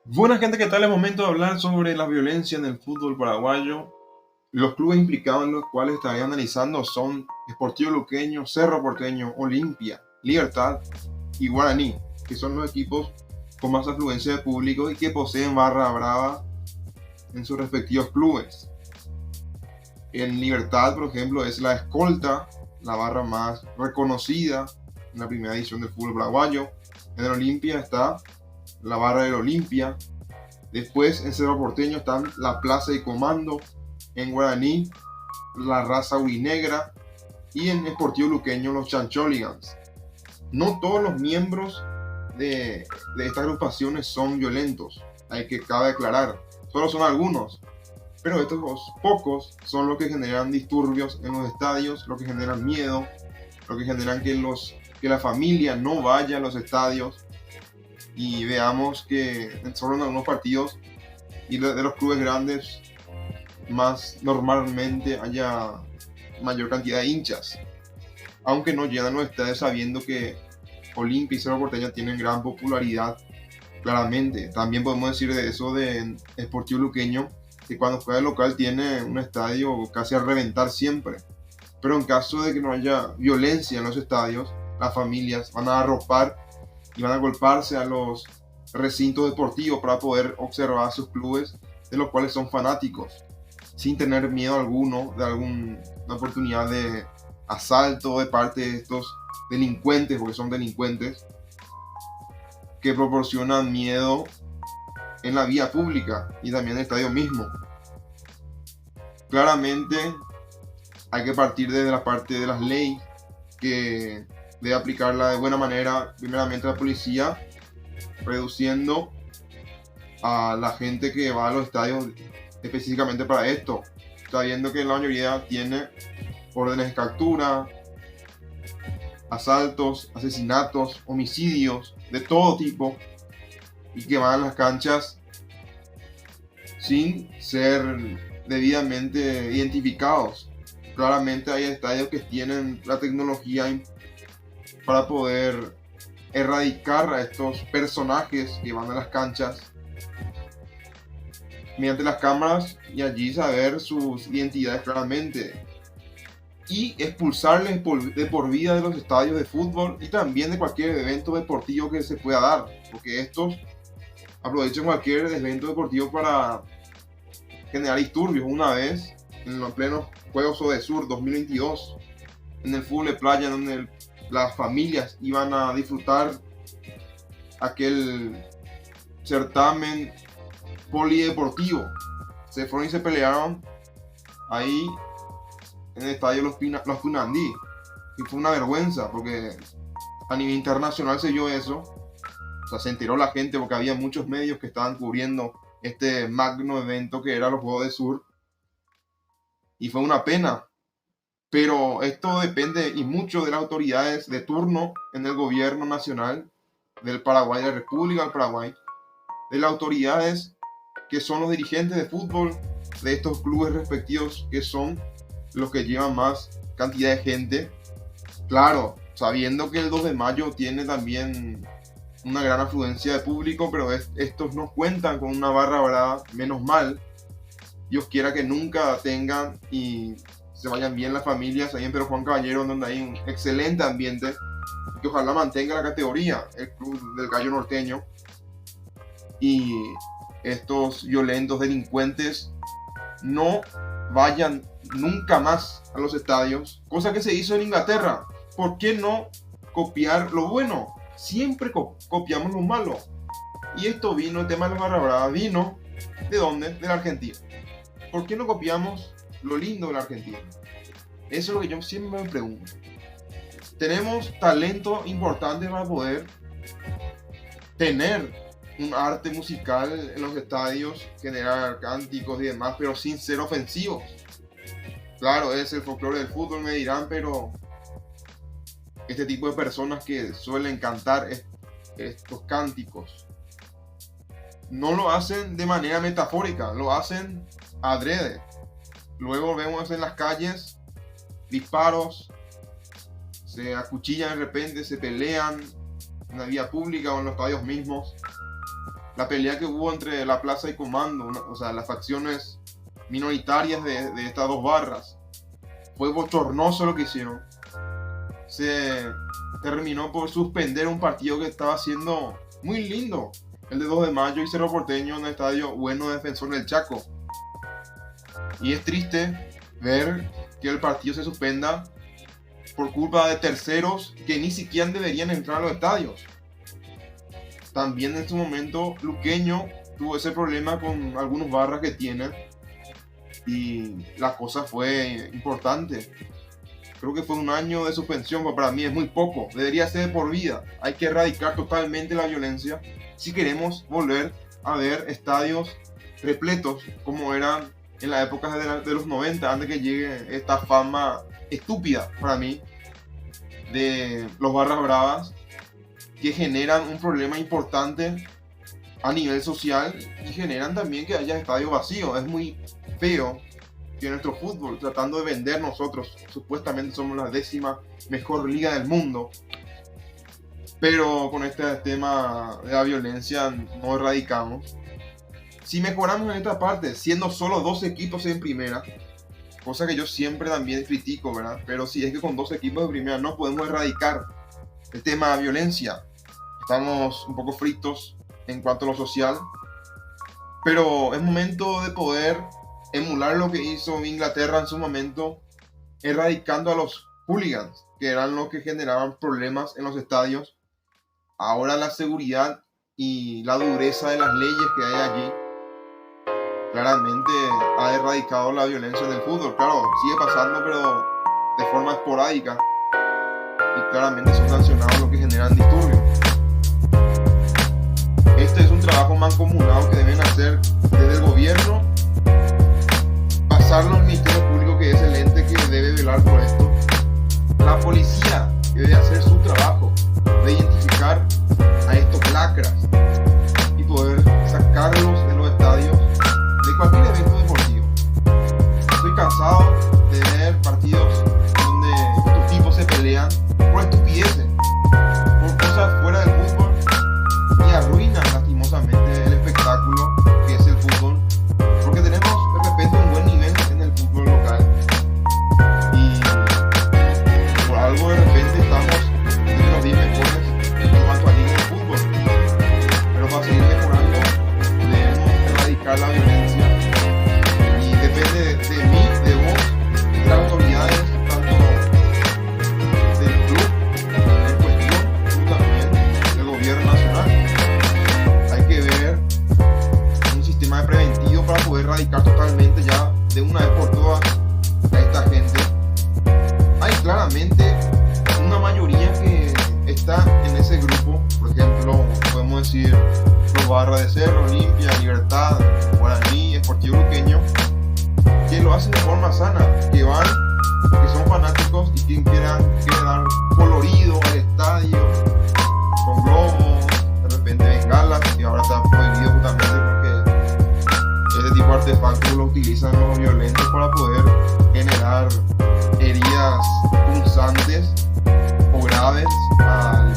Buena gente, ¿qué tal? Es momento de hablar sobre la violencia en el fútbol paraguayo. Los clubes implicados en los cuales estaría analizando son Sportivo Luqueño, Cerro Porteño, Olimpia, Libertad y Guaraní, que son los equipos con más afluencia de público y que poseen barra brava en sus respectivos clubes. En Libertad, por ejemplo, es la escolta, la barra más reconocida en la primera edición del fútbol paraguayo. En el Olimpia está la barra del Olimpia. Después en Cerro Porteño están la Plaza de Comando, en Guaraní la Raza Urinegra y en Sportivo Luqueño los Chancholigans. No todos los miembros de estas agrupaciones son violentos, hay que cabe aclarar, solo son algunos, pero estos pocos son los que generan disturbios en los estadios, los que generan miedo, los que generan que la familia no vaya a los estadios y veamos que solo en algunos partidos y de los clubes grandes más normalmente haya mayor cantidad de hinchas, aunque no llegan los estadios sabiendo que Olimpia y Cerro Porteño tienen gran popularidad. Claramente, también podemos decir de eso de Sportivo Luqueño, que cuando juega de local tiene un estadio casi a reventar siempre, pero en caso de que no haya violencia en los estadios, las familias van a arropar y van a golparse a los recintos deportivos para poder observar sus clubes de los cuales son fanáticos, sin tener miedo alguno de alguna oportunidad de asalto de parte de estos delincuentes, porque son delincuentes, que proporcionan miedo en la vía pública y también en el estadio mismo. Claramente hay que partir desde la parte de las leyes, que debe aplicarla de buena manera, primeramente la policía, reduciendo a la gente que va a los estadios específicamente para esto, sabiendo que la mayoría tiene órdenes de captura, asaltos, asesinatos, homicidios de todo tipo y que van a las canchas sin ser debidamente identificados. Claramente hay estadios que tienen la tecnología para poder erradicar a estos personajes que van a las canchas mediante las cámaras y allí saber sus identidades claramente y expulsarles de por vida de los estadios de fútbol y también de cualquier evento deportivo que se pueda dar, porque estos aprovechan cualquier evento deportivo para generar disturbios. Una vez, en los plenos Juegos Odesur 2022, en el fútbol de playa, donde las familias iban a disfrutar aquel certamen polideportivo, se fueron y se pelearon ahí en el estadio Los Punandí, y fue una vergüenza porque a nivel internacional se vio eso. O sea, se enteró la gente porque había muchos medios que estaban cubriendo este magno evento que era los Juegos de Sur, y fue una pena, pero esto depende y mucho de las autoridades de turno en el gobierno nacional del Paraguay, de la República del Paraguay, de las autoridades que son los dirigentes de fútbol de estos clubes respectivos, que son los que llevan más cantidad de gente. Claro, sabiendo que el 2 de mayo tiene también una gran afluencia de público, pero estos no cuentan con una barra brava, menos mal. Dios quiera que nunca tengan y se vayan bien las familias ahí en Pedro Juan Caballero, donde hay un excelente ambiente, que ojalá mantenga la categoría el club del Gallo Norteño, y estos violentos delincuentes no vayan nunca más a los estadios, cosa que se hizo en Inglaterra. ¿Por qué no copiar lo bueno? Siempre copiamos lo malo. Y esto vino, el tema de la barra brava, vino ¿de dónde? De la Argentina. ¿Por qué no copiamos lo lindo de la Argentina? Eso es lo que yo siempre me pregunto. Tenemos talento importante para poder tener un arte musical en los estadios, generar cánticos y demás, pero sin ser ofensivos. Claro, es el folclore del fútbol, me dirán, pero este tipo de personas que suelen cantar estos cánticos no lo hacen de manera metafórica, lo hacen adrede. Luego vemos en las calles disparos, se acuchillan de repente, se pelean en la vía pública o en los estadios mismos. la pelea que hubo entre la Plaza y Comando, o sea, las facciones minoritarias de estas dos barras. Fue bochornoso lo que hicieron. Se terminó por suspender un partido que estaba siendo muy lindo, el de 2 de mayo y Cerro Porteño en el estadio Bueno Defensor del Chaco. Y es triste ver que el partido se suspenda por culpa de terceros que ni siquiera deberían entrar a los estadios. También en su momento Luqueño tuvo ese problema con algunos barras que tienen y la cosa fue importante. Creo que fue 1 año de suspensión, pero para mí es muy poco. Debería ser de por vida. Hay que erradicar totalmente la violencia si queremos volver a ver estadios repletos como eran en la época de los 90, antes que llegue esta fama estúpida para mí de los barras bravas, que generan un problema importante a nivel social y generan también que haya estadios vacíos. Es muy feo que nuestro fútbol, tratando de vender, nosotros supuestamente somos la 10ª mejor liga del mundo, pero con este tema de la violencia no erradicamos. Si mejoramos en esta parte, siendo solo 2 equipos en primera, cosa que yo siempre también critico, ¿verdad? Pero si es que con 2 equipos de primera no podemos erradicar el tema de violencia, estamos un poco fritos en cuanto a lo social, pero es momento de poder emular lo que hizo Inglaterra en su momento, erradicando a los hooligans, que eran los que generaban problemas en los estadios. Ahora la seguridad y la dureza de las leyes que hay allí claramente ha erradicado la violencia en el fútbol. Claro, sigue pasando, pero de forma esporádica, y claramente son sancionados los que generan disturbios. Este es un trabajo mancomunado que deben hacer desde el gobierno, pasarlo al Ministerio Público, que es el ente que debe velar por esto, la policía, que debe hacer su trabajo de identificar a estos lacras y poder sacarlos de los estadios de cualquier evento deportivo. Estoy cansado de ver partidos donde estos tipos se pelean por estupideces, por cosas fuera del fútbol, y arruinan lastimosamente el espectáculo que es el fútbol, porque tenemos de repente un buen nivel en el fútbol local y por algo de repente estamos entre los 10 mejores en cuanto a nivel de fútbol. Pero para seguir mejorando debemos erradicar la violencia, y depende de mí, de vos, de las autoridades, tanto del club en cuestión como también del gobierno nacional. Hay que ver un sistema de preventivo para poder erradicar totalmente ya de una vez por todas a esta gente. Hay claramente una mayoría que está en ese grupo, por ejemplo, podemos decir los barras de Cerro, Olimpia, Libertad, Guaraní, Sportivo Luqueño, que lo hacen de forma sana, que van, que son fanáticos y quien quiere dar colorido al estadio con globos, de repente bengalas, y ahora está prohibido justamente porque este tipo de artefactos lo utilizan los violentos para poder generar heridas punzantes o graves al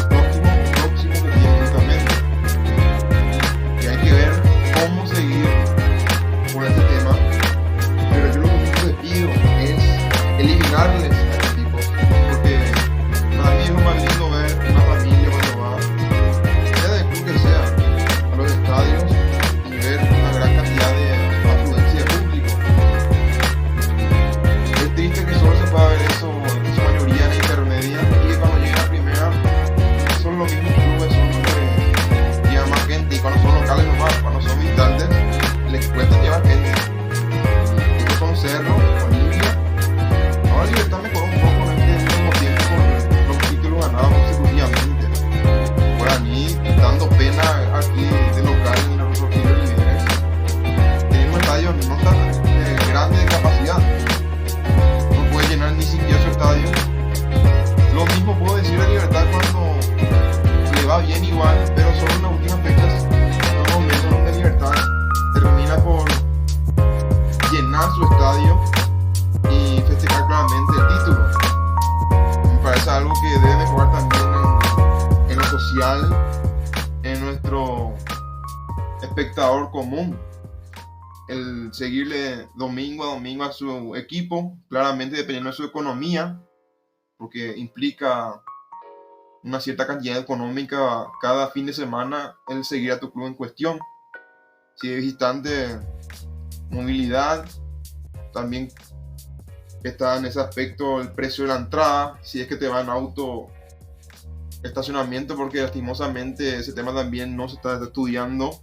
próximo que tiene justamente. Y hay que ver cómo seguir con este tema, pero yo lo que les pido es eliminarles a estos tipos, porque para mí es lo más lindo ver una familia cuando va, sea del club que sea, a los estadios y ver una gran cantidad de afluencia de público. Es triste que solo se pueda ver eso en su mayoría en la intermedia, y que cuando llegue a primera son los mismos clubes, son los que llevan más gente, y cuando son locales nomás, cuando son visitantes les cuesta llevar gente. Estos son Cerro, Olimpia. Ahora Libertad mejoró un poco en este último tiempo con los títulos ganados consecutivamente. Guaraní dando pena aquí de local en los Rogelio Líderes. Tiene un estadio no tan grande de capacidad, no puede llenar ni siquiera su estadio. Lo mismo puedo decir de Libertad cuando le va bien igual, pero solo en las últimas fechas, son momentos donde Libertad termina por llenar su estadio y festejar claramente el título. Me parece algo que debe mejorar también en lo social, en nuestro espectador común el seguirle domingo a domingo a su equipo, claramente dependiendo de su economía, porque implica una cierta cantidad económica cada fin de semana el seguir a tu club en cuestión. Si es visitante, movilidad, también está en ese aspecto el precio de la entrada, si es que te va en auto, estacionamiento, porque lastimosamente ese tema también no se está estudiando,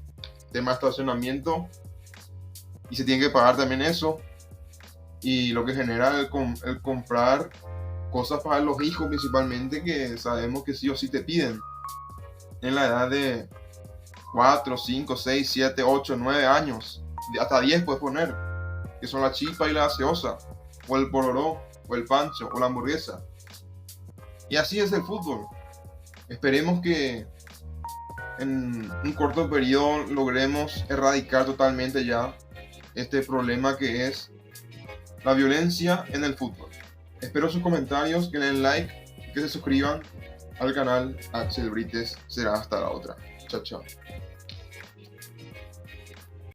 tema de estacionamiento, y se tiene que pagar también eso, y lo que genera el comprar cosas para los hijos principalmente, que sabemos que sí o sí te piden en la edad de 4, 5, 6, 7, 8, 9 años, hasta 10 puedes poner, que son la chipa y la gaseosa, o el pororó, o el pancho, o la hamburguesa. Y así es el fútbol. Esperemos que en un corto periodo logremos erradicar totalmente ya este problema que es la violencia en el fútbol. Espero sus comentarios, que le den like, que se suscriban al canal Axel Brites. Será hasta la otra. Chao, chao.